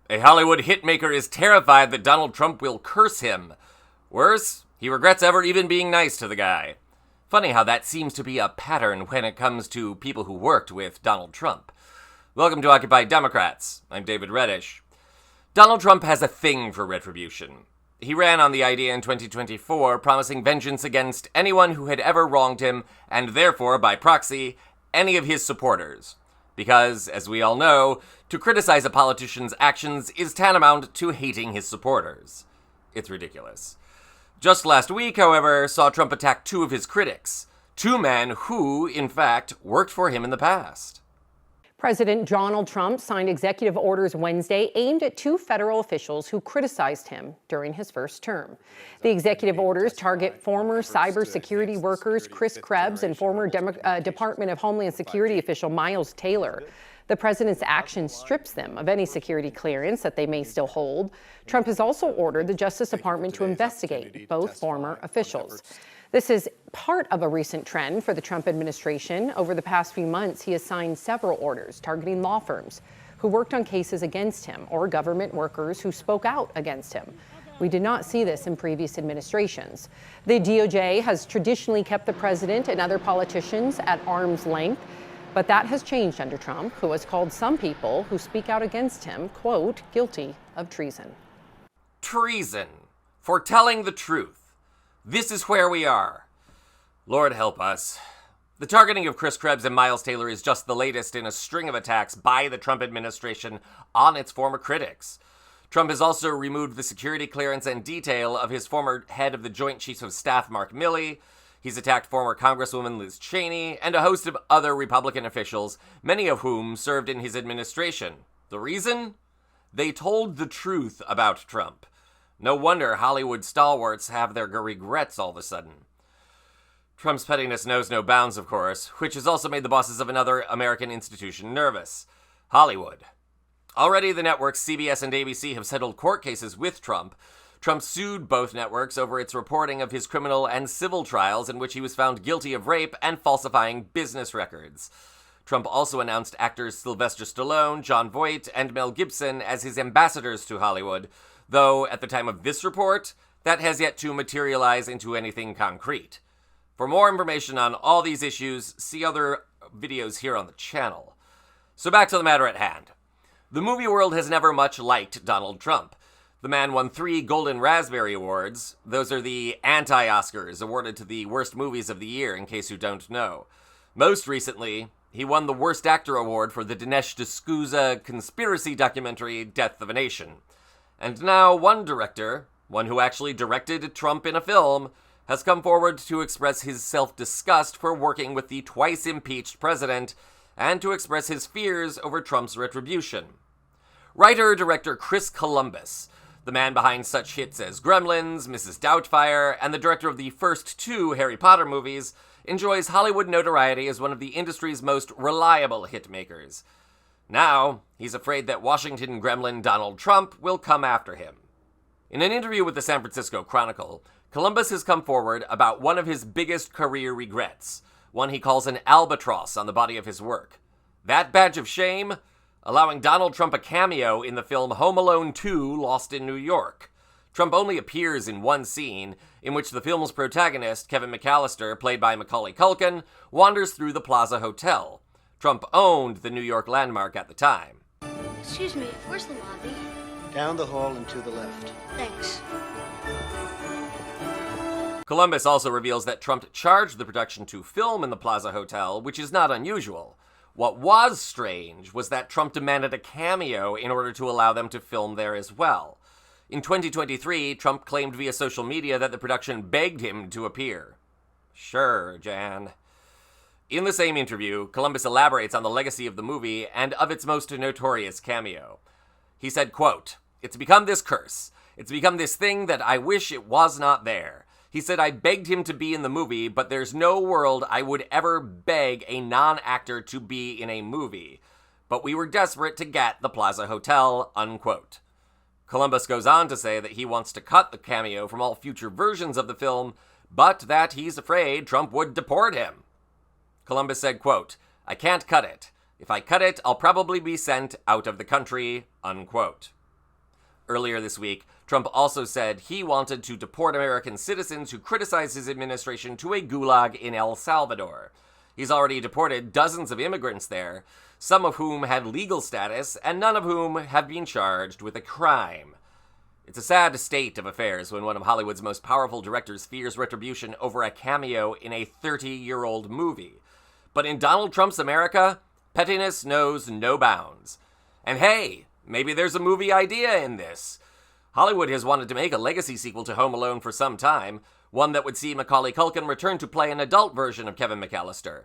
A Hollywood hitmaker is terrified that Donald Trump will curse him. Worse, he regrets ever even being nice to the guy. Funny how that seems to be a pattern when it comes to people who worked with Donald Trump. Welcome to Occupy Democrats. I'm David Reddish. Donald Trump has a thing for retribution. He ran on the idea in 2024, promising vengeance against anyone who had ever wronged him, and therefore, by proxy, any of his supporters. Because, as we all know, to criticize a politician's actions is tantamount to hating his supporters. It's ridiculous. Just last week, however, saw Trump attack two of his critics, two men who, in fact, worked for him in the past. President Donald Trump signed executive orders Wednesday aimed at two federal officials who criticized him during his first term. The executive orders target former cybersecurity workers Chris Krebs and former Department of Homeland Security official Miles Taylor. The president's action strips them of any security clearance that they may still hold. Trump has also ordered the Justice Department to investigate both former officials. This is part of a recent trend for the Trump administration. Over the past few months, he has signed several orders targeting law firms who worked on cases against him or government workers who spoke out against him. We did not see this in previous administrations. The DOJ has traditionally kept the president and other politicians at arm's length, but that has changed under Trump, who has called some people who speak out against him, quote, guilty of treason. Treason. For telling the truth. This is where we are. Lord help us. The targeting of Chris Krebs and Miles Taylor is just the latest in a string of attacks by the Trump administration on its former critics. Trump has also removed the security clearance and detail of his former head of the Joint Chiefs of Staff, Mark Milley. He's attacked former Congresswoman Liz Cheney and a host of other Republican officials, many of whom served in his administration. The reason? They told the truth about Trump. No wonder Hollywood stalwarts have their regrets all of a sudden. Trump's pettiness knows no bounds, of course, which has also made the bosses of another American institution nervous. Hollywood. Already the networks CBS and ABC have settled court cases with Trump. Trump sued both networks over its reporting of his criminal and civil trials in which he was found guilty of rape and falsifying business records. Trump also announced actors Sylvester Stallone, Jon Voight, and Mel Gibson as his ambassadors to Hollywood, though at the time of this report, that has yet to materialize into anything concrete. For more information on all these issues, see other videos here on the channel. So back to the matter at hand. The movie world has never much liked Donald Trump. The man won 3 Golden Raspberry Awards. Those are the anti-Oscars awarded to the worst movies of the year, in case you don't know. Most recently, he won the Worst Actor Award for the Dinesh D'Souza conspiracy documentary, Death of a Nation. And now one director, one who actually directed Trump in a film, has come forward to express his self-disgust for working with the twice-impeached president and to express his fears over Trump's retribution. Writer-director Chris Columbus, the man behind such hits as Gremlins, Mrs. Doubtfire, and the director of the first 2 Harry Potter movies, enjoys Hollywood notoriety as one of the industry's most reliable hitmakers. Now, he's afraid that Washington gremlin Donald Trump will come after him. In an interview with the San Francisco Chronicle, Columbus has come forward about one of his biggest career regrets, one he calls an albatross on the body of his work. That badge of shame? Allowing Donald Trump a cameo in the film Home Alone 2: Lost in New York. Trump only appears in one scene, in which the film's protagonist, Kevin McAllister, played by Macaulay Culkin, wanders through the Plaza Hotel. Trump owned the New York landmark at the time. Excuse me, where's the lobby? Down the hall and to the left. Thanks. Columbus also reveals that Trump charged the production to film in the Plaza Hotel, which is not unusual. What was strange was that Trump demanded a cameo in order to allow them to film there as well. In 2023, Trump claimed via social media that the production begged him to appear. Sure, Jan. In the same interview, Columbus elaborates on the legacy of the movie and of its most notorious cameo. He said, quote, "It's become this curse. It's become this thing that I wish it was not there. He said I begged him to be in the movie, but there's no world I would ever beg a non-actor to be in a movie. But we were desperate to get the Plaza Hotel," unquote. Columbus goes on to say that he wants to cut the cameo from all future versions of the film, but that he's afraid Trump would deport him. Columbus said, quote, "I can't cut it. If I cut it, I'll probably be sent out of the country," unquote. Earlier this week, Trump also said he wanted to deport American citizens who criticize his administration to a gulag in El Salvador. He's already deported dozens of immigrants there, some of whom had legal status and none of whom have been charged with a crime. It's a sad state of affairs when one of Hollywood's most powerful directors fears retribution over a cameo in a 30-year-old movie. But in Donald Trump's America, pettiness knows no bounds. And hey, maybe there's a movie idea in this. Hollywood has wanted to make a legacy sequel to Home Alone for some time, one that would see Macaulay Culkin return to play an adult version of Kevin McAllister.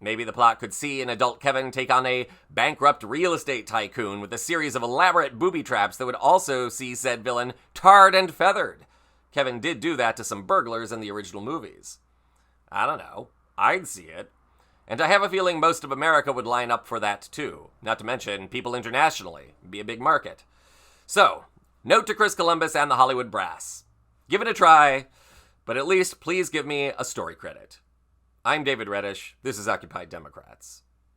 Maybe the plot could see an adult Kevin take on a bankrupt real estate tycoon with a series of elaborate booby traps that would also see said villain tarred and feathered. Kevin did do that to some burglars in the original movies. I don't know. I'd see it. And I have a feeling most of America would line up for that too, not to mention people internationally. It'd be a big market. So, note to Chris Columbus and the Hollywood brass. Give it a try, but at least please give me a story credit. I'm David Reddish. This is Occupied Democrats.